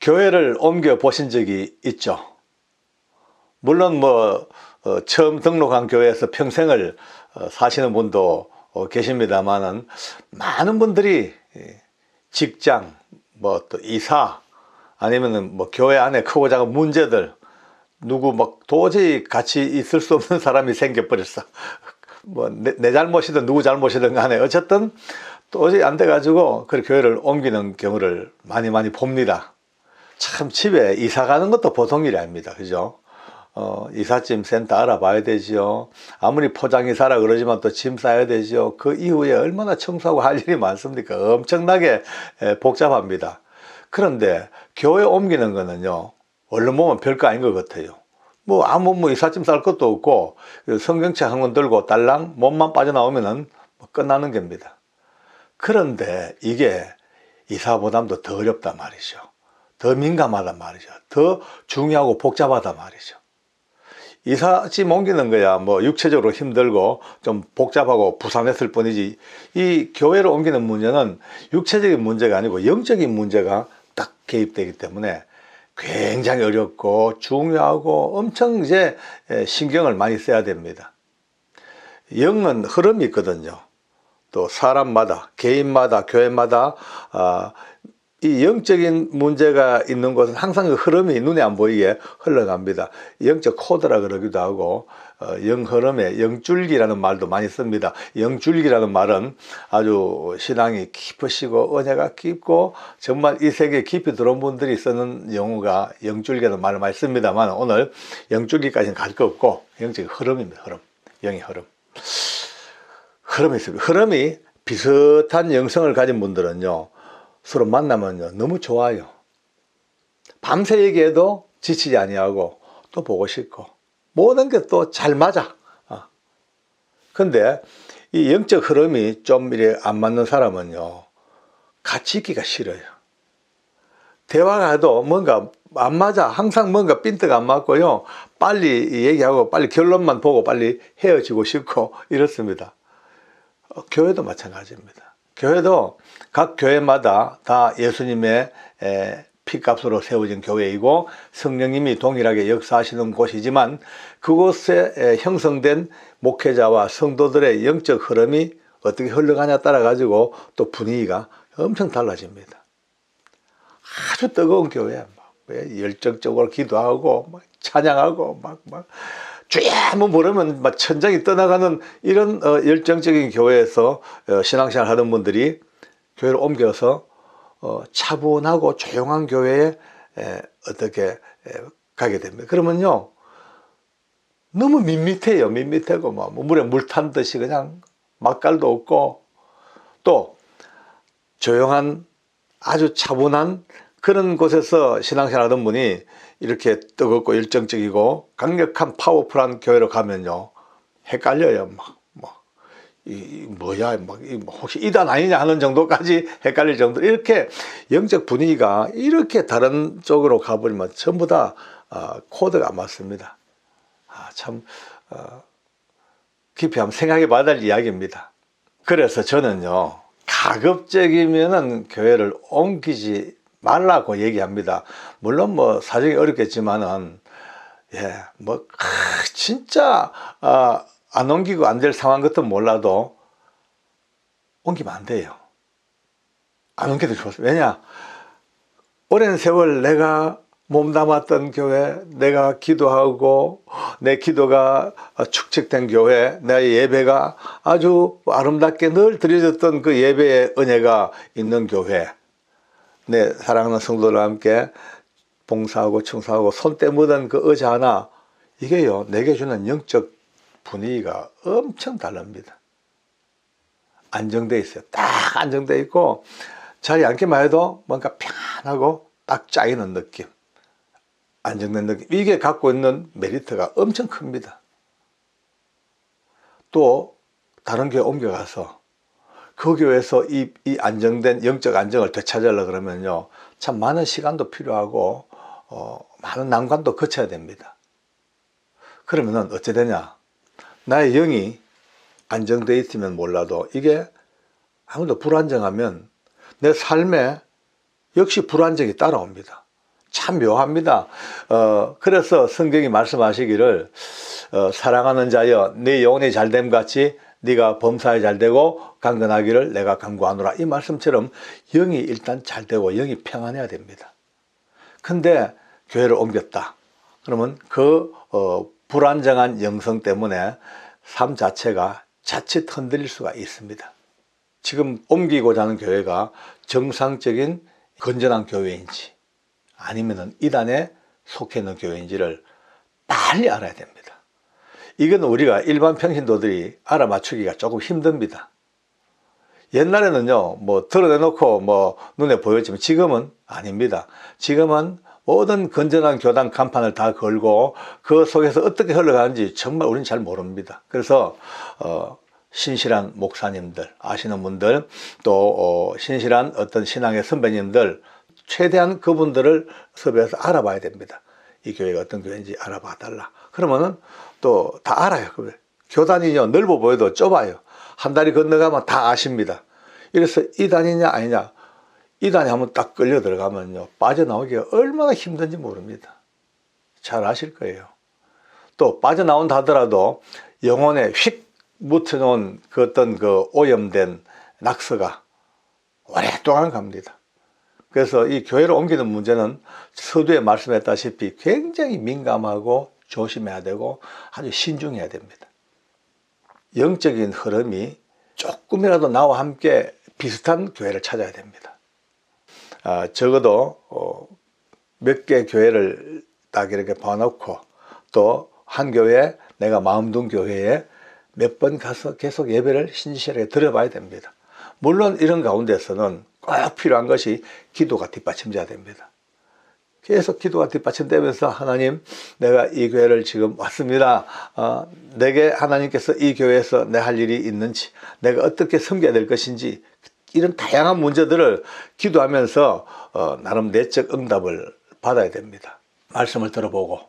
교회를 옮겨 보신 적이 있죠? 물론 처음 등록한 교회에서 평생을 사시는 분도 계십니다만은 많은 분들이 직장, 또 이사, 아니면은 교회 안에 크고 작은 문제들, 누구 도저히 같이 있을 수 없는 사람이 생겨버렸어. 내 잘못이든 누구 잘못이든 간에 어쨌든 도저히 안 돼가지고 그 교회를 옮기는 경우를 많이 봅니다. 참 집에 이사 가는 것도 보통 일이 아닙니다. 그죠? 이삿짐 센터 알아봐야 되지요. 아무리 포장이사라 그러지만 또 짐 싸야 되지요. 그 이후에 얼마나 청소하고 할 일이 많습니까? 엄청나게 복잡합니다. 그런데 교회 옮기는 거는요, 얼른 보면 별거 아닌 것 같아요. 이삿짐 쌀 것도 없고 성경책 한 권 들고 달랑 몸만 빠져나오면은 끝나는 겁니다. 그런데 이게 이사보다도 더 어렵단 말이죠. 더 민감하단 말이죠. 더 중요하고 복잡하단 말이죠. 이삿짐 옮기는 거야 육체적으로 힘들고 좀 복잡하고 부산했을 뿐이지, 이 교회를 옮기는 문제는 육체적인 문제가 아니고 영적인 문제가 딱 개입되기 때문에 굉장히 어렵고 중요하고 엄청 이제 신경을 많이 써야 됩니다. 영은 흐름이 있거든요. 또 사람마다, 개인마다, 교회마다 이 영적인 문제가 있는 곳은 항상 그 흐름이 눈에 안 보이게 흘러갑니다. 영적 코드라 그러기도 하고 영 흐름에 영줄기라는 말도 많이 씁니다. 영줄기라는 말은 아주 신앙이 깊으시고 은혜가 깊고 정말 이 세계에 깊이 들어온 분들이 쓰는 용어가 영줄기라는 말을 많이 씁니다만, 오늘 영줄기까지는 갈 거 없고 영적인 흐름입니다. 흐름, 영의 흐름. 흐름이 있습니다. 흐름이 비슷한 영성을 가진 분들은요, 서로 만나면요 너무 좋아요. 밤새 얘기해도 지치지 아니하고 또 보고 싶고 모든 게 또 잘 맞아. 근데 이 영적 흐름이 좀 이래 안 맞는 사람은요, 같이 있기가 싫어요. 대화가 해도 뭔가 안 맞아. 항상 뭔가 핀트가 안 맞고요, 빨리 얘기하고 빨리 결론만 보고 빨리 헤어지고 싶고 이렇습니다. 교회도 마찬가지입니다. 교회도 각 교회마다 다 예수님의 피값으로 세워진 교회이고 성령님이 동일하게 역사하시는 곳이지만, 그곳에 형성된 목회자와 성도들의 영적 흐름이 어떻게 흘러가냐 따라 가지고 또 분위기가 엄청 달라집니다. 아주 뜨거운 교회, 열정적으로 기도하고 찬양하고 주여 한번 부르면 천장이 떠나가는 이런 열정적인 교회에서 신앙생활 하던 분들이 교회를 옮겨서 차분하고 조용한 교회에 어떻게 가게 됩니다. 그러면요 너무 밋밋해요. 밋밋하고 물에 물 탄 듯이 그냥 맛깔도 없고, 또 조용한 아주 차분한 그런 곳에서 신앙생활 하던 분이 이렇게 뜨겁고 열정적이고 강력한 파워풀한 교회로 가면요 헷갈려요. 혹시 이단 아니냐 하는 정도까지 헷갈릴 정도로 이렇게 영적 분위기가 이렇게 다른 쪽으로 가버리면 전부 다 코드가 안 맞습니다. 참 깊이 한번 생각해 봐야 될 이야기입니다. 그래서 저는요 가급적이면은 교회를 옮기지 말라고 얘기합니다. 물론 사정이 어렵겠지만은 진짜 안 옮기고 안 될 상황 같은 몰라도 옮기면 안 돼요. 안 옮겨도 좋습니다. 왜냐, 오랜 세월 내가 몸담았던 교회, 내가 기도하고 내 기도가 축적된 교회, 내 예배가 아주 아름답게 늘 드려졌던 그 예배의 은혜가 있는 교회, 내 사랑하는 성도들과 함께 봉사하고 청소하고 손때 묻은 그 의자 하나, 이게요 내게 주는 영적 분위기가 엄청 다릅니다. 안정돼 있어요. 딱 안정돼 있고 자리에 앉기만 해도 뭔가 편하고 딱 짜이는 느낌, 안정된 느낌, 이게 갖고 있는 메리트가 엄청 큽니다. 또 다른 교회 옮겨가서 그 교회에서 이 안정된 영적 안정을 되찾으려고 그러면요 참 많은 시간도 필요하고 많은 난관도 거쳐야 됩니다. 그러면은 어찌 되냐, 나의 영이 안정되어 있으면 몰라도 이게 아무래도 불안정하면 내 삶에 역시 불안정이 따라옵니다. 참 묘합니다. 그래서 성경이 말씀하시기를 사랑하는 자여 네 영혼이 잘됨 같이 네가 범사에 잘되고 강건하기를 내가 간구하노라. 이 말씀처럼 영이 일단 잘되고 영이 평안해야 됩니다. 근데 교회를 옮겼다. 그러면 그 불안정한 영성 때문에 삶 자체가 자칫 흔들릴 수가 있습니다. 지금 옮기고자 하는 교회가 정상적인 건전한 교회인지 아니면 이단에 속해 있는 교회인지를 빨리 알아야 됩니다. 이건 우리가 일반 평신도들이 알아맞추기가 조금 힘듭니다. 옛날에는요, 뭐 드러내놓고 뭐 눈에 보였지만 지금은 아닙니다. 지금은 모든 건전한 교단 간판을 다 걸고 그 속에서 어떻게 흘러가는지 정말 우리는 잘 모릅니다. 그래서 신실한 목사님들, 아시는 분들, 또 신실한 어떤 신앙의 선배님들, 최대한 그분들을 섭외해서 알아봐야 됩니다. 이 교회가 어떤 교회인지 알아봐 달라. 그러면은 또 다 알아요. 교단이요, 넓어 보여도 좁아요. 한 다리 건너가면 다 아십니다. 이래서 이단이냐 아니냐, 이단에 한번 딱 끌려 들어가면요, 빠져나오기가 얼마나 힘든지 모릅니다. 잘 아실 거예요. 또 빠져나온다 하더라도 영혼에 휙 묻혀놓은 그 어떤 그 오염된 낙서가 오랫동안 갑니다. 그래서 이 교회를 옮기는 문제는 서두에 말씀했다시피 굉장히 민감하고 조심해야 되고 아주 신중해야 됩니다. 영적인 흐름이 조금이라도 나와 함께 비슷한 교회를 찾아야 됩니다. 적어도 몇 개 교회를 딱 이렇게 봐놓고 또 한 교회, 내가 마음 둔 교회에 몇 번 가서 계속 예배를 신실하게 들어봐야 됩니다. 물론 이런 가운데서는 꼭 필요한 것이 기도가 뒷받침돼야 됩니다. 계속 기도가 뒷받침되면서 하나님, 내가 이 교회를 지금 왔습니다. 내게 하나님께서 이 교회에서 내 할 일이 있는지, 내가 어떻게 섬겨야 될 것인지, 이런 다양한 문제들을 기도하면서 나름 내적 응답을 받아야 됩니다. 말씀을 들어보고,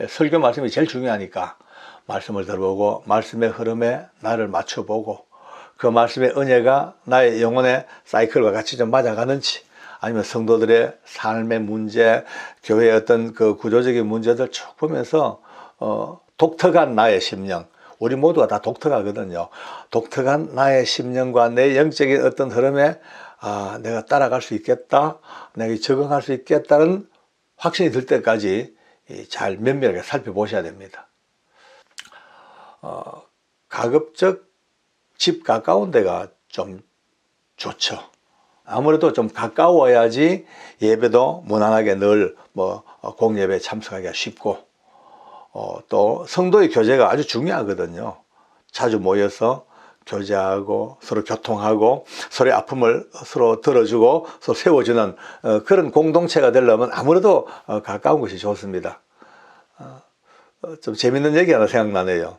설교 말씀이 제일 중요하니까 말씀을 들어보고 말씀의 흐름에 나를 맞춰보고 그 말씀의 은혜가 나의 영혼의 사이클과 같이 좀 맞아가는지, 아니면 성도들의 삶의 문제, 교회의 어떤 그 구조적인 문제들 쭉 보면서 독특한 나의 심령, 우리 모두가 다 독특하거든요. 독특한 나의 심령과 내 영적인 어떤 흐름에 내가 따라갈 수 있겠다, 내가 적응할 수 있겠다는 확신이 들 때까지 잘 면밀하게 살펴보셔야 됩니다. 가급적 집 가까운 데가 좀 좋죠. 아무래도 좀 가까워야지 예배도 무난하게 늘 공예배에 참석하기가 쉽고, 또 성도의 교제가 아주 중요하거든요. 자주 모여서 교제하고 서로 교통하고 서로의 아픔을 서로 들어주고 서로 세워주는 그런 공동체가 되려면 아무래도 가까운 것이 좋습니다. 좀 재밌는 얘기 하나 생각나네요.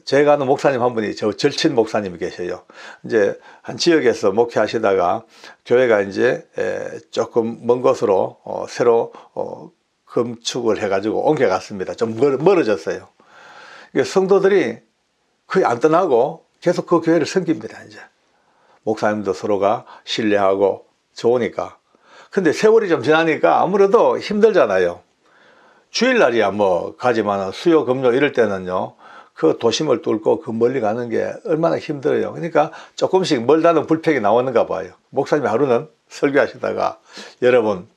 제가 아는 목사님 한 분이 저 절친 목사님이 계셔요. 이제 한 지역에서 목회하시다가 교회가 이제 조금 먼 곳으로 새로 건축을 해가지고 옮겨갔습니다. 좀 멀어졌어요. 성도들이 거의 안 떠나고 계속 그 교회를 섬깁니다. 이제 목사님도 서로가 신뢰하고 좋으니까. 근데 세월이 좀 지나니까 아무래도 힘들잖아요. 주일날이야 뭐 가지만 수요 금요 이럴 때는요, 그 도심을 뚫고 그 멀리 가는 게 얼마나 힘들어요. 그러니까 조금씩 멀다는 불평이 나오는가 봐요. 목사님이 하루는 설교하시다가, 여러분,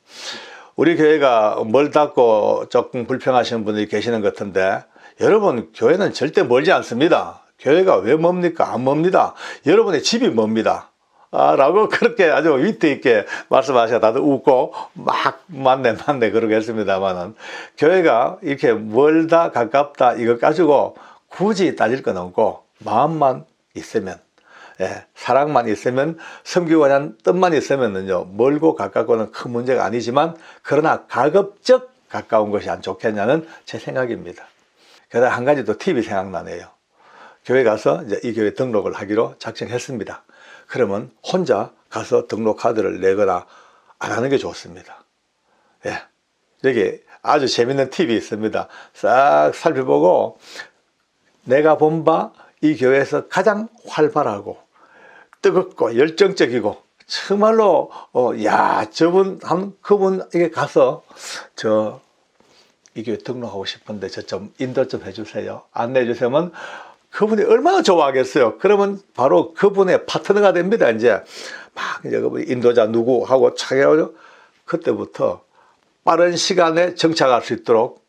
우리 교회가 멀다고 조금 불평하시는 분들이 계시는 것 같은데, 여러분, 교회는 절대 멀지 않습니다. 교회가 왜 멉니까? 안 멉니다. 여러분의 집이 멉니다. 라고 그렇게 아주 위트 있게 말씀하셔서 다들 웃고 막 맞네 그러고 했습니다만은, 교회가 이렇게 멀다 가깝다 이거 가지고 굳이 따질 건 없고, 마음만 있으면, 사랑만 있으면, 섬기고자 하는 뜻만 있으면요, 멀고 가깝고는 큰 문제가 아니지만, 그러나 가급적 가까운 것이 안 좋겠냐는 제 생각입니다. 게다가 한 가지 또 팁이 생각나네요. 교회 가서 이제 이 교회 등록을 하기로 작정했습니다. 그러면 혼자 가서 등록 카드를 내거나 안 하는 게 좋습니다. 여기 아주 재밌는 팁이 있습니다. 싹 살펴보고, 내가 본 바 이 교회에서 가장 활발하고 뜨겁고 열정적이고 정말로 야 저분 그분에게 가서 이 교회 등록하고 싶은데 저 좀 인도 좀 해주세요. 안내해 주시면 그분이 얼마나 좋아하겠어요. 그러면 바로 그분의 파트너가 됩니다. 이제 막 이제 그분 인도자 누구 하고 차려가지고 그때부터 빠른 시간에 정착할 수 있도록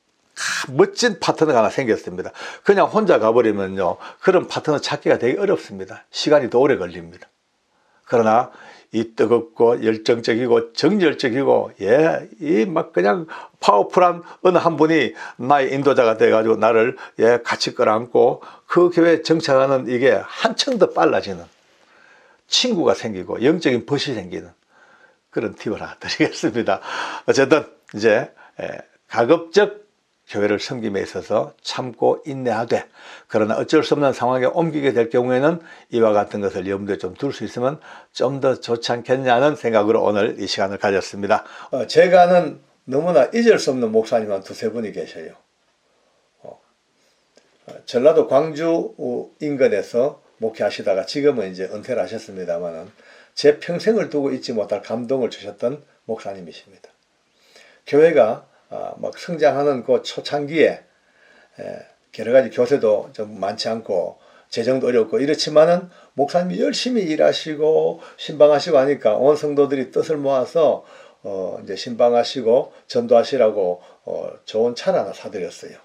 멋진 파트너가 하나 생겼습니다. 그냥 혼자 가버리면요, 그런 파트너 찾기가 되게 어렵습니다. 시간이 더 오래 걸립니다. 그러나 이 뜨겁고 열정적이고 정열적이고 이 막 그냥 파워풀한 어느 한 분이 나의 인도자가 돼가지고 나를 같이 끌어안고 그 교회에 정착하는 이게 한층 더 빨라지는 친구가 생기고 영적인 벗이 생기는 그런 팁을 하나 드리겠습니다. 어쨌든 이제 가급적 교회를 섬김에 있어서 참고 인내하되, 그러나 어쩔 수 없는 상황에 옮기게 될 경우에는 이와 같은 것을 염두에 좀 둘 수 있으면 좀 더 좋지 않겠냐는 생각으로 오늘 이 시간을 가졌습니다. 제가 아는 너무나 잊을 수 없는 목사님 한 두세 분이 계셔요. 전라도 광주 인근에서 목회하시다가 지금은 이제 은퇴를 하셨습니다만은 제 평생을 두고 잊지 못할 감동을 주셨던 목사님이십니다. 교회가 막 성장하는 그 초창기에 여러 가지 교세도 좀 많지 않고 재정도 어렵고 이렇지만은 목사님이 열심히 일하시고 신방하시고 하니까 온 성도들이 뜻을 모아서 이제 신방하시고 전도하시라고 좋은 차를 하나 사드렸어요.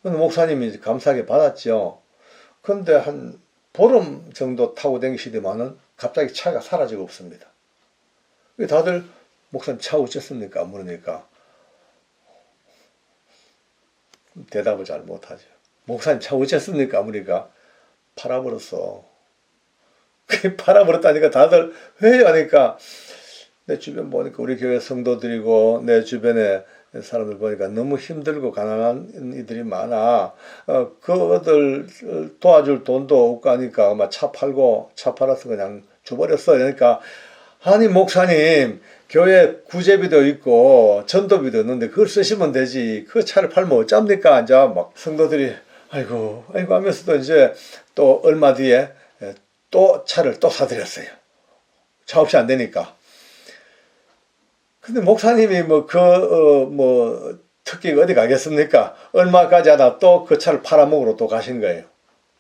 근데 목사님이 감사하게 받았죠. 근데 한 보름 정도 타고 다니시더만은 갑자기 차가 사라지고 없습니다. 다들 목사님 차 어쨌습니까? 물으니까 대답을 잘 못하죠. 목사님 차 어쨌습니까? 물으니까 팔아버렸어. 팔아버렸다니까 다들 왜 하니까 내 주변 보니까 우리 교회 성도들이고 내 주변에 사람들 보니까 너무 힘들고 가난한 이들이 많아. 그들 도와줄 돈도 없고 하니까 아마 차 팔아서 그냥 줘버렸어. 그러니까 아니 목사님 교회 구제비도 있고 전도비도 있는데 그걸 쓰시면 되지. 그 차를 팔면 어쩝니까? 이제 막 성도들이 아이고 하면서도 이제 또 얼마 뒤에 또 차를 또 사드렸어요. 차 없이 안 되니까. 근데 목사님이 특기가 어디 가겠습니까? 얼마까지 하다 또 그 차를 팔아먹으러 또 가신 거예요.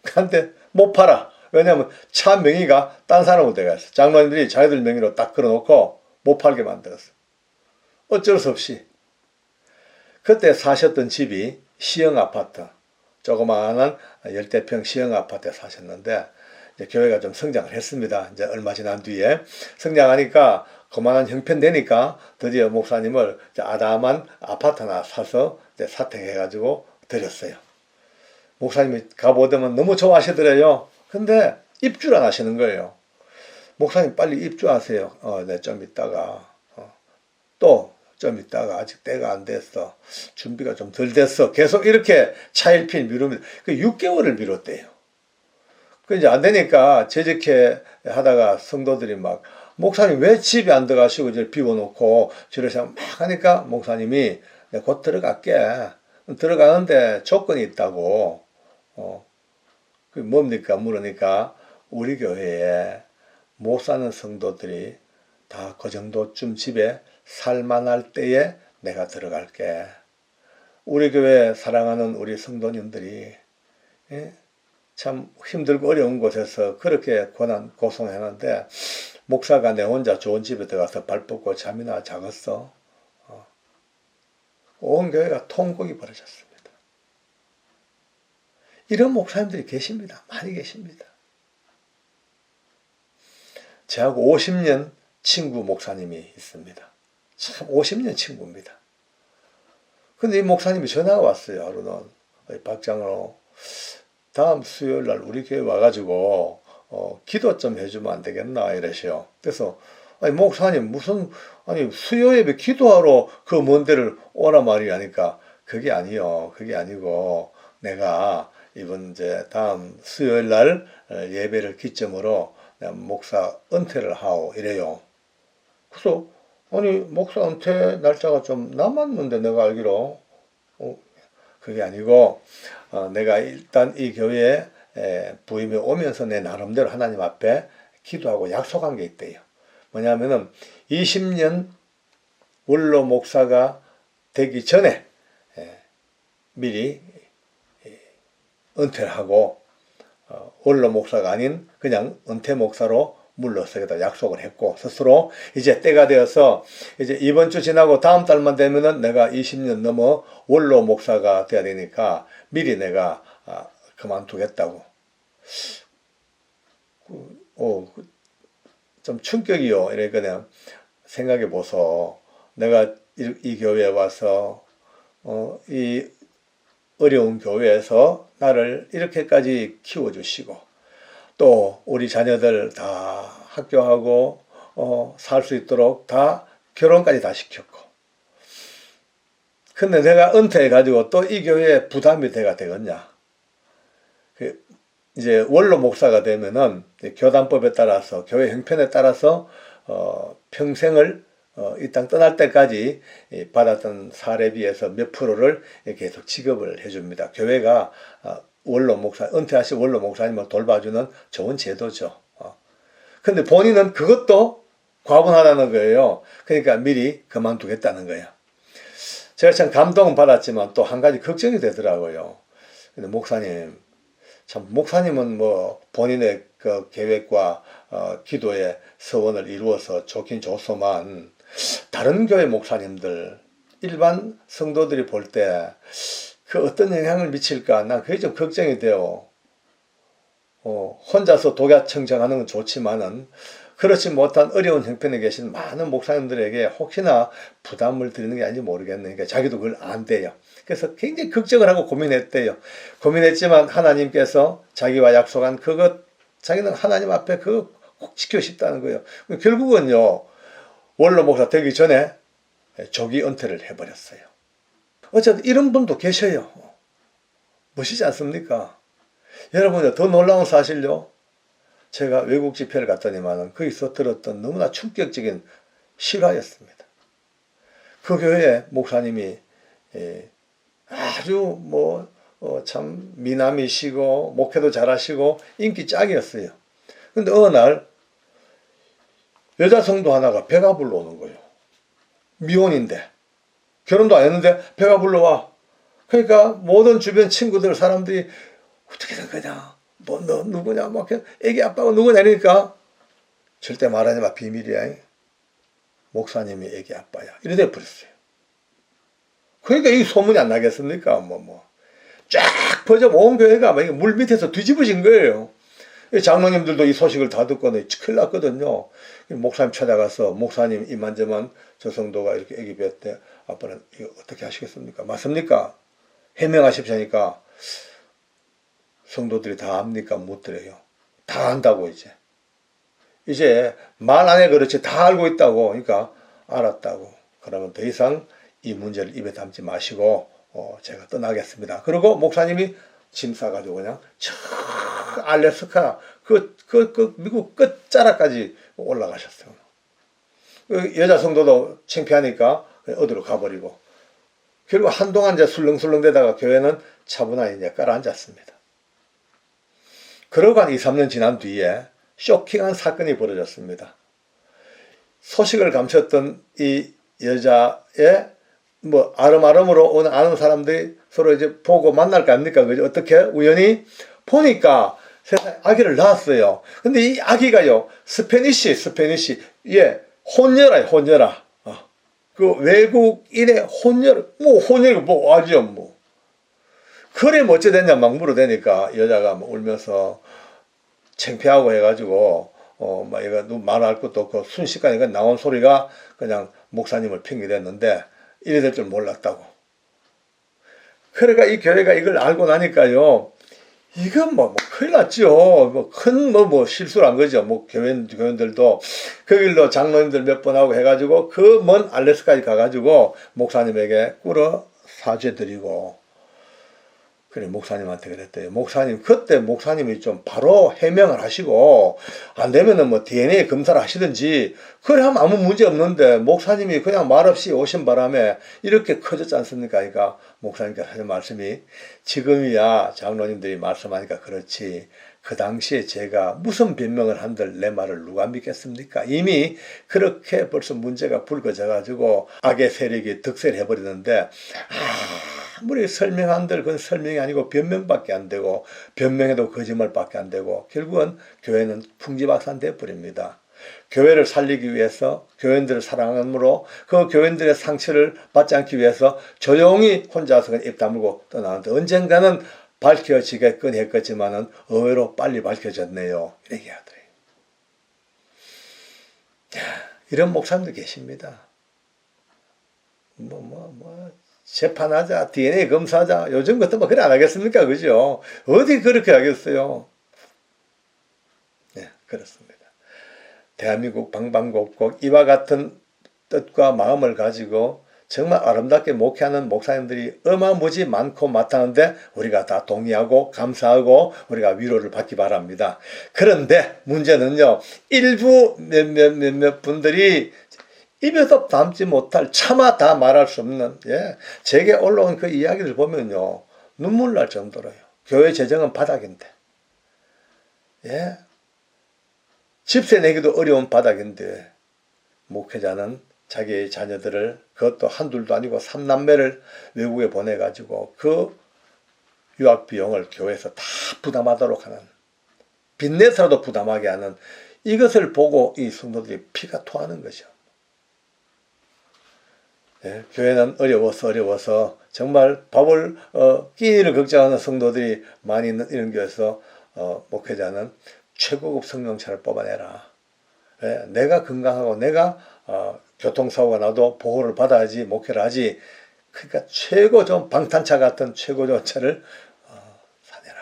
근데 못 팔아. 왜냐하면 차 명의가 딴 사람으로 돼갔어. 장로님들이 자기들 명의로 딱 걸어놓고 못 팔게 만들었어. 어쩔 수 없이. 그때 사셨던 집이 시형 아파트, 조그마한 열대평 시형 아파트에 사셨는데 이제 교회가 좀 성장을 했습니다. 이제 얼마 지난 뒤에 성장하니까 그만한 형편되니까 드디어 목사님을 아담한 아파트 하나 사서 사택해가지고 드렸어요. 목사님이 가보더만 너무 좋아하시더래요. 근데 입주를 안 하시는 거예요. 목사님 빨리 입주하세요. 네, 좀 있다가 또 좀 있다가 아직 때가 안 됐어. 준비가 좀 덜 됐어. 계속 이렇게 차일피일 미룹니다. 그 6개월을 미뤘대요. 그 이제 안 되니까 재직해 하다가 성도들이 막 목사님 왜 집에 안 들어가시고 이제 비워놓고 저러셔 막 하니까 목사님이 곧 들어갈게. 들어가는데 조건이 있다고. 그 뭡니까? 물으니까 우리 교회에 못 사는 성도들이 다 그 정도쯤 집에 살만할 때에 내가 들어갈게. 우리 교회 사랑하는 우리 성도님들이 참 힘들고 어려운 곳에서 그렇게 고생하는데 목사가 내 혼자 좋은 집에 들어가서 발 뻗고 잠이나 자겠어. 온 교회가 통곡이 벌어졌습니다. 이런 목사님들이 계십니다. 많이 계십니다. 저하고 50년 친구 목사님이 있습니다. 참 50년 친구입니다. 근데 이 목사님이 전화가 왔어요. 하루는 박 장로 다음 수요일 날 우리 교회 와가지고 기도 좀 해주면 안 되겠나 이러셔요. 그래서 아니 목사님 무슨 수요 예배 기도하러 그 먼 데를 오라 말이 하니까 그게 아니요. 그게 아니고 내가 이번 이제 다음 수요일 날 예배를 기점으로 내가 목사 은퇴를 하고 이래요. 그래서 아니 목사 은퇴 날짜가 좀 남았는데 내가 알기로 그게 아니고 내가 일단 이 교회에 부임이 오면서 내 나름대로 하나님 앞에 기도하고 약속한 게 있대요. 뭐냐면은 20년 원로 목사가 되기 전에 미리 은퇴를 하고 원로 목사가 아닌 그냥 은퇴 목사로 물러서겠다 약속을 했고, 스스로 이제 때가 되어서 이제 이번 주 지나고 다음 달만 되면은 내가 20년 넘어 원로 목사가 돼야 되니까 미리 내가 그만두겠다고. 좀 충격이요. 이러니까 그냥 생각해 보소. 내가 이 교회에 와서 이 어려운 교회에서 나를 이렇게까지 키워주시고, 또 우리 자녀들 다 학교하고 살 수 있도록 다 결혼까지 다 시켰고, 근데 내가 은퇴해가지고 또 이 교회에 부담이 돼가 되겠냐. 이제 원로 목사가 되면은 교단법에 따라서, 교회 형편에 따라서 평생을 이 땅 떠날 때까지 받았던 사례비에서 몇 프로를 계속 지급을 해줍니다. 교회가 원로 목사, 은퇴하신 원로 목사님을 돌봐주는 좋은 제도죠. 근데 본인은 그것도 과분하다는 거예요. 그러니까 미리 그만두겠다는 거예요. 제가 참 감동은 받았지만 또 한 가지 걱정이 되더라고요. 근데 목사님, 참 목사님은 뭐 본인의 그 계획과 기도의 서원을 이루어서 좋긴 좋소만, 다른 교회 목사님들, 일반 성도들이 볼 때 그 어떤 영향을 미칠까, 난 그게 좀 걱정이 돼요. 혼자서 독야청정하는 건 좋지만은 그렇지 못한 어려운 형편에 계신 많은 목사님들에게 혹시나 부담을 드리는 게 아닌지 모르겠네. 자기도 그걸 안대요. 그래서 굉장히 걱정을 하고 고민했대요. 고민했지만 하나님께서 자기와 약속한 그것, 자기는 하나님 앞에 그거 꼭 지키고 싶다는 거예요. 결국은요, 원로 목사 되기 전에 조기 은퇴를 해버렸어요. 어쨌든 이런 분도 계셔요. 멋있지 않습니까? 여러분, 더 놀라운 사실요, 제가 외국 집회를 갔더니만은 거기서 들었던 너무나 충격적인 실화였습니다. 그 교회 목사님이 아주 참 미남이시고 목회도 잘하시고 인기 짱이었어요. 근데 어느 날 여자 성도 하나가 배가 불러오는 거예요. 미혼인데, 결혼도 안 했는데 배가 불러와. 그러니까 모든 주변 친구들, 사람들이 어떻게 된 거냐, 너 누구냐, 막 애기 아빠가 누구냐 이러니까, 절대 말하지 마, 비밀이야, 목사님이 애기 아빠야, 이래 돼 버렸어요. 그러니까 이 소문이 안 나겠습니까? 쫙 퍼져 온 교회가 물 밑에서 뒤집어진 거예요. 장로님들도 이 소식을 다 듣고는 큰일 났거든요. 목사님 찾아가서, 목사님 이만저만 저 성도가 이렇게 애기 뵀대, 아빠는 이거 어떻게 하시겠습니까? 맞습니까? 해명하십시오니까 성도들이 다 압니까? 묻더래요. 다 안다고. 이제 말 안 해 그렇지 다 알고 있다고. 그러니까 알았다고. 그러면 더 이상 이 문제를 입에 담지 마시고 제가 떠나겠습니다. 그리고 목사님이 짐 싸가지고 그냥 저 알래스카 그 미국 끝자락까지 올라가셨어요. 그 여자 성도도 창피하니까 어디로 가버리고, 결국 한동안 이제 술렁술렁 되다가 교회는 차분하게 이제 깔아앉았습니다. 그러고 한 2, 3년 지난 뒤에 쇼킹한 사건이 벌어졌습니다. 소식을 감췄던 이 여자의 아름아름으로 오는 아는 사람들이 서로 이제 보고 만날 거 아닙니까? 그죠? 어떻게? 우연히 보니까 세상에 아기를 낳았어요. 근데 이 아기가요, 스페니쉬. 예, 혼혈아. 그 외국인의 혼혈, 아주 그래, 어째 됐냐, 막 물어대니까 여자가 울면서 창피하고 해가지고, 이거 말할 것도 없고, 순식간에 나온 소리가 그냥 목사님을 핑계댔는데, 이래 될 줄 몰랐다고. 그러니까 이 교회가 이걸 알고 나니까요, 이건 큰일 났죠. 큰 실수를 한 거죠. 교인들도 그 길로 장로님들 몇 번 하고 해가지고 그 먼 알래스까지 가가지고 목사님에게 꿇어 사죄드리고, 그래, 목사님한테 그랬대요. 그때 목사님이 좀 바로 해명을 하시고, 안 되면은 DNA 검사를 하시든지, 그래 하면 아무 문제 없는데, 목사님이 그냥 말없이 오신 바람에 이렇게 커졌지 않습니까? 그러니까 목사님께서 하신 말씀이, 지금이야 장로님들이 말씀하니까 그렇지, 그 당시에 제가 무슨 변명을 한들 내 말을 누가 믿겠습니까? 이미 그렇게 벌써 문제가 불거져 가지고 악의 세력이 득세를 해버리는데 아무리 설명한들 그건 설명이 아니고 변명밖에 안 되고 변명해도 거짓말밖에 안 되고 결국은 교회는 풍지박산돼 버립니다. 교회를 살리기 위해서 교인들을 사랑함으로 그 교인들의 상처를 받지 않기 위해서 조용히 혼자서 입 다물고 떠나는데 언젠가는 밝혀지겠건 했겠지만은 의외로 빨리 밝혀졌네요. 이렇게 하더래요. 이런 목사님도 계십니다. 재판하자, DNA 검사하자. 요즘 같은 거 그래 안 하겠습니까? 그죠? 어디 그렇게 하겠어요? 네, 그렇습니다. 대한민국 방방곡곡 이와 같은 뜻과 마음을 가지고 정말 아름답게 목회하는 목사님들이 어마무지 많고 많다는데 우리가 다 동의하고 감사하고 우리가 위로를 받기 바랍니다. 그런데 문제는요. 일부 몇몇 분들이 입에서 담지 못할 차마 다 말할 수 없는 제게 올라온 그 이야기를 보면요. 눈물 날 정도로요. 교회 재정은 바닥인데 집세 내기도 어려운 바닥인데 목회자는 자기의 자녀들을 그것도 한둘도 아니고 3남매를 외국에 보내가지고 그 유학 비용을 교회에서 다 부담하도록 하는 빚내서라도 부담하게 하는 이것을 보고 이 성도들이 피가 토하는 거죠. 교회는 어려워서 정말 밥을 끼니를 걱정하는 성도들이 많이 있는 이런 교회에서 목회자는 최고급 성령차를 뽑아내라. 내가 건강하고 내가 교통사고가 나도 보호를 받아야지 목회를 하지. 그러니까 최고 좋은 방탄차 같은 최고 좋은 차를 사내라.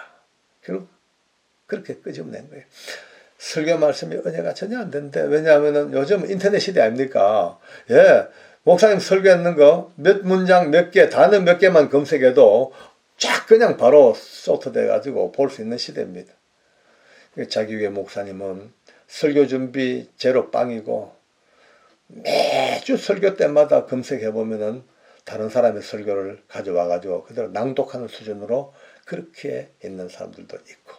결국 그렇게 끄집어낸 거예요. 설교 말씀이 은혜가 전혀 안 되는데 왜냐하면 요즘 인터넷 시대 아닙니까? 목사님 설교했는 거 몇 문장 몇 개 단어 몇 개만 검색해도 쫙 그냥 바로 소트돼 가지고 볼 수 있는 시대입니다. 자기 위에 목사님은 설교 준비 제로 빵이고 매주 설교 때마다 검색해보면은 다른 사람의 설교를 가져와가지고 그대로 낭독하는 수준으로 그렇게 있는 사람들도 있고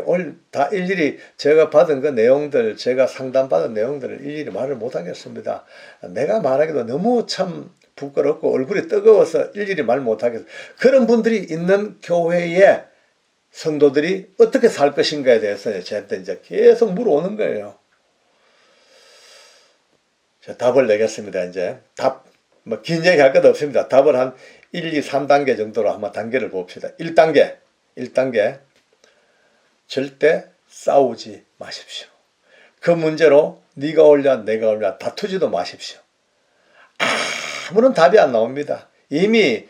오늘 다 일일이 제가 받은 그 내용들 제가 상담받은 내용들을 일일이 말을 못하겠습니다. 내가 말하기도 너무 참 부끄럽고 얼굴이 뜨거워서 일일이 말 못하겠어요. 그런 분들이 있는 교회에 성도들이 어떻게 살 것인가에 대해서 저한테 이제 계속 물어오는 거예요. 자, 답을 내겠습니다. 이제 답, 긴 얘기 할 것도 없습니다. 답을 한 1, 2, 3단계 정도로 한번 단계를 봅시다. 1단계. 절대 싸우지 마십시오. 그 문제로 네가 올려 내가 올려 다투지도 마십시오. 아무런 답이 안 나옵니다. 이미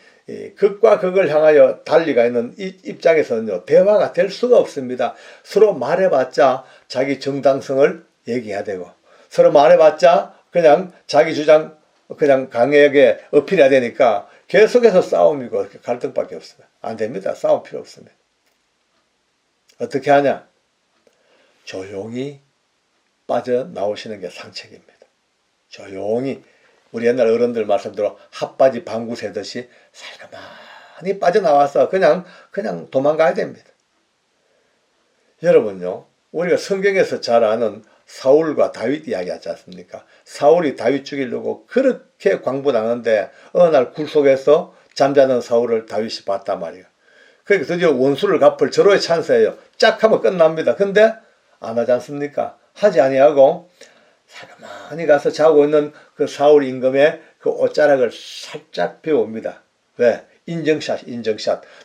극과 극을 향하여 달리가 있는 이 입장에서는요, 대화가 될 수가 없습니다. 서로 말해봤자 자기 정당성을 얘기해야 되고, 서로 말해봤자 그냥 자기 주장 그냥 강하게 어필해야 되니까 계속해서 싸움이고 갈등밖에 없습니다. 안 됩니다. 싸움 필요 없습니다. 어떻게 하냐? 조용히 빠져나오시는 게 상책입니다. 조용히. 우리 옛날 어른들 말씀대로 핫바지 방구 새듯이 살가만히 빠져나와서 그냥 도망가야 됩니다. 여러분요, 우리가 성경에서 잘 아는 사울과 다윗 이야기 하지 않습니까? 사울이 다윗 죽이려고 그렇게 광분하는데 어느 날 굴속에서 잠자는 사울을 다윗이 봤단 말이에요. 그러니까 드디어 원수를 갚을 절호의 찬스예요. 짝 하면 끝납니다. 근데 안 하지 않습니까? 하지 아니하고 사가만히 가서 자고 있는 그 사울 임금의 그 옷자락을 살짝 베어옵니다. 왜? 인정샷.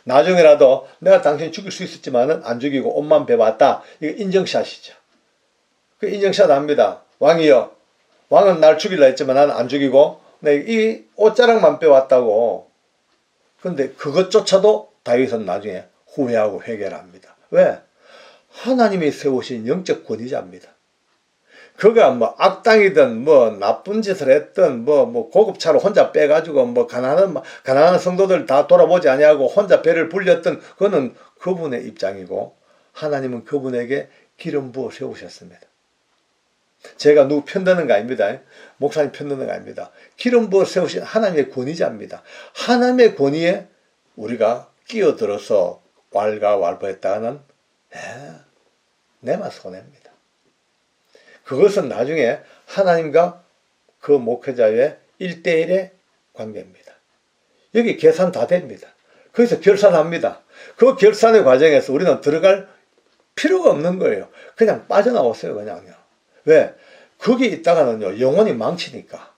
나중에라도 내가 당신 죽일 수 있었지만은 안 죽이고 옷만 베봤다. 이거 인정샷이죠. 그 인정샷 합니다. 왕이여, 왕은 날 죽이려 했지만 나는 안 죽이고 이 옷자락만 빼왔다고. 근데 그것조차도 다윗은 나중에 후회하고 회개를 합니다. 왜? 하나님이 세우신 영적 권위자입니다. 그가 악당이든 나쁜 짓을 했든 고급차로 혼자 빼가지고 가난한 성도들 다 돌아보지 아니하고 혼자 배를 불렸던 그거는 그분의 입장이고 하나님은 그분에게 기름 부어 세우셨습니다. 제가 누구 편드는 거 아닙니다. 목사님 편드는 거 아닙니다. 기름 부어 세우신 하나님의 권위자입니다. 하나님의 권위에 우리가 끼어들어서 왈가왈부했다가는 내만 손해입니다. 그것은 나중에 하나님과 그 목회자의 1대1의 관계입니다. 여기 계산 다 됩니다. 거기서 결산합니다. 그 결산의 과정에서 우리는 들어갈 필요가 없는 거예요. 그냥 빠져나오세요. 그냥요. 왜? 거기 있다가는요, 영혼이 망치니까.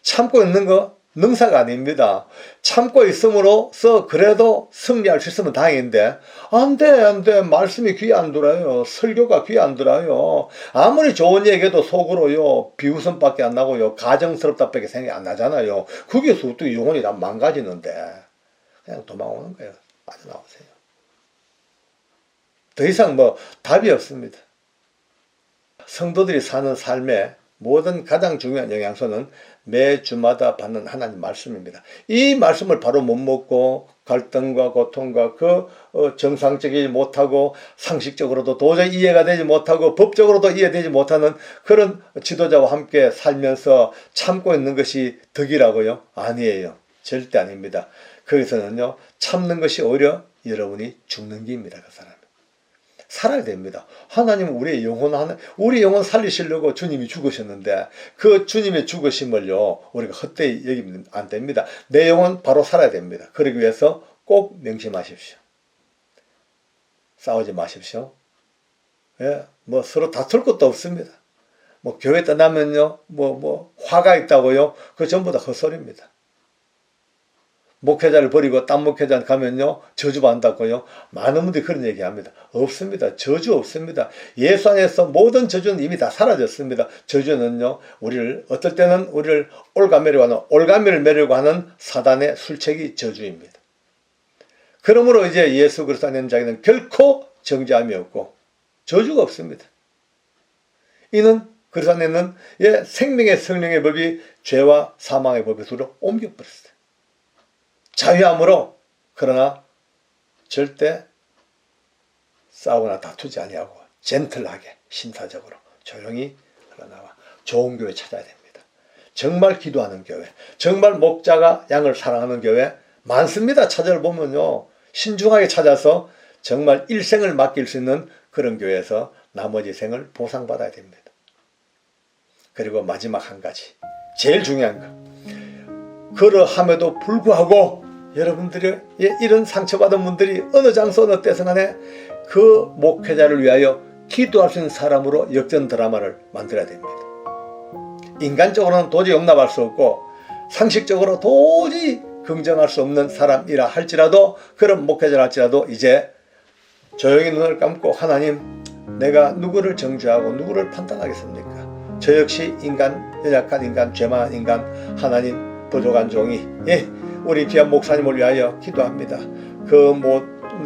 참고 있는 거 능사가 아닙니다. 참고 있음으로써 그래도 승리할 수 있으면 다행인데, 안 돼. 말씀이 귀에 안 들어요. 설교가 귀에 안 들어요. 아무리 좋은 얘기해도 속으로요, 비웃음밖에 안 나고요, 가정스럽다밖에 생각이 안 나잖아요. 거기에서 또 영혼이 다 망가지는데, 그냥 도망오는 거예요. 빠져나오세요. 더 이상 답이 없습니다. 성도들이 사는 삶의 모든 가장 중요한 영양소는 매 주마다 받는 하나님 말씀입니다. 이 말씀을 바로 못 먹고 갈등과 고통과 정상적이지 못하고 상식적으로도 도저히 이해가 되지 못하고 법적으로도 이해되지 못하는 그런 지도자와 함께 살면서 참고 있는 것이 덕이라고요? 아니에요. 절대 아닙니다. 거기서는요, 참는 것이 오히려 여러분이 죽는 길입니다. 그 사람이. 살아야 됩니다. 하나님은 우리 영혼 살리시려고 주님이 죽으셨는데 그 주님의 죽으심을요, 우리가 헛되이 여기면 안 됩니다. 내 영혼 바로 살아야 됩니다. 그러기 위해서 꼭 명심하십시오. 싸우지 마십시오. 예, 서로 다툴 것도 없습니다. 교회 떠나면요, 화가 있다고요? 그거 전부 다 헛소리입니다. 목회자를 버리고 딴 목회자 가면요, 저주받는다고요? 많은 분들이 그런 얘기 합니다. 없습니다. 저주 없습니다. 예수 안에서 모든 저주는 이미 다 사라졌습니다. 저주는요, 어떨 때는 우리를 올가미를 매려고 하는 사단의 술책이 저주입니다. 그러므로 이제 예수 그리스도 안에 있는 자에게는 결코 정죄함이 없고 저주가 없습니다. 이는 그리스도 안에 있는 생명의 성령의 법이 죄와 사망의 법에서 옮겨버렸어요. 자유함으로. 그러나 절대 싸우거나 다투지 아니하고 젠틀하게 심사적으로 조용히 흘러나와 좋은 교회 찾아야 됩니다. 정말 기도하는 교회, 정말 목자가 양을 사랑하는 교회 많습니다. 찾아보면요, 신중하게 찾아서 정말 일생을 맡길 수 있는 그런 교회에서 나머지 생을 보상받아야 됩니다. 그리고 마지막 한 가지, 제일 중요한 거, 그러함에도 불구하고 여러분들이 이런 상처받은 분들이 어느 장소 어느 때서 간에 그 목회자를 위하여 기도할 수 있는 사람으로 역전 드라마를 만들어야 됩니다. 인간적으로는 도저히 용납할 수 없고 상식적으로 도저히 긍정할 수 없는 사람이라 할지라도, 그런 목회자라 할지라도 이제 조용히 눈을 감고, 하나님, 내가 누구를 정죄하고 누구를 판단하겠습니까? 저 역시 인간, 연약한 인간, 죄만한 인간, 하나님 부족한 종이 우리 귀한 목사님을 위하여 기도합니다.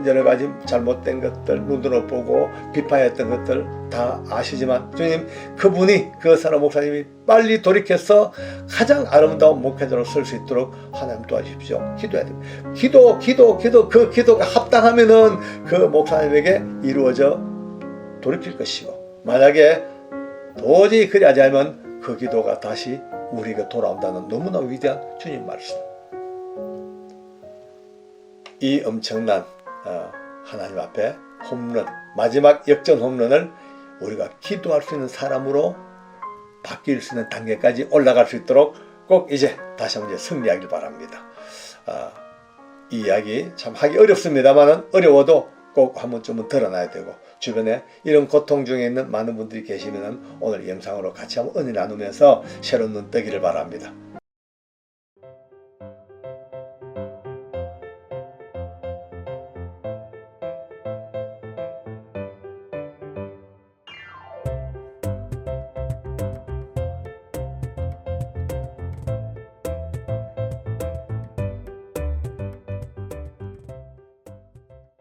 여러 가지 잘못된 것들, 눈으로 보고 비판했던 것들 다 아시지만 주님, 그분이, 그 사람 목사님이 빨리 돌이켜서 가장 아름다운 목회자로 설 수 있도록 하나님 도와주십시오. 기도해야 됩니다. 기도, 그 기도가 합당하면은 그 목사님에게 이루어져 돌이킬 것이고, 만약에 도저히 그리 하지 않으면 그 기도가 다시 우리에게 돌아온다는 너무나 위대한 주님 말씀. 이 엄청난 하나님 앞에 홈런, 마지막 역전 홈런을 우리가 기도할 수 있는 사람으로 바뀔 수 있는 단계까지 올라갈 수 있도록 꼭 이제 다시 한번 승리하길 바랍니다. 이 이야기 참 하기 어렵습니다만, 어려워도 꼭 한 번쯤은 드러나야 되고, 주변에 이런 고통 중에 있는 많은 분들이 계시면 오늘 영상으로 같이 한번 은혜 나누면서 새로운 눈 뜨기를 바랍니다.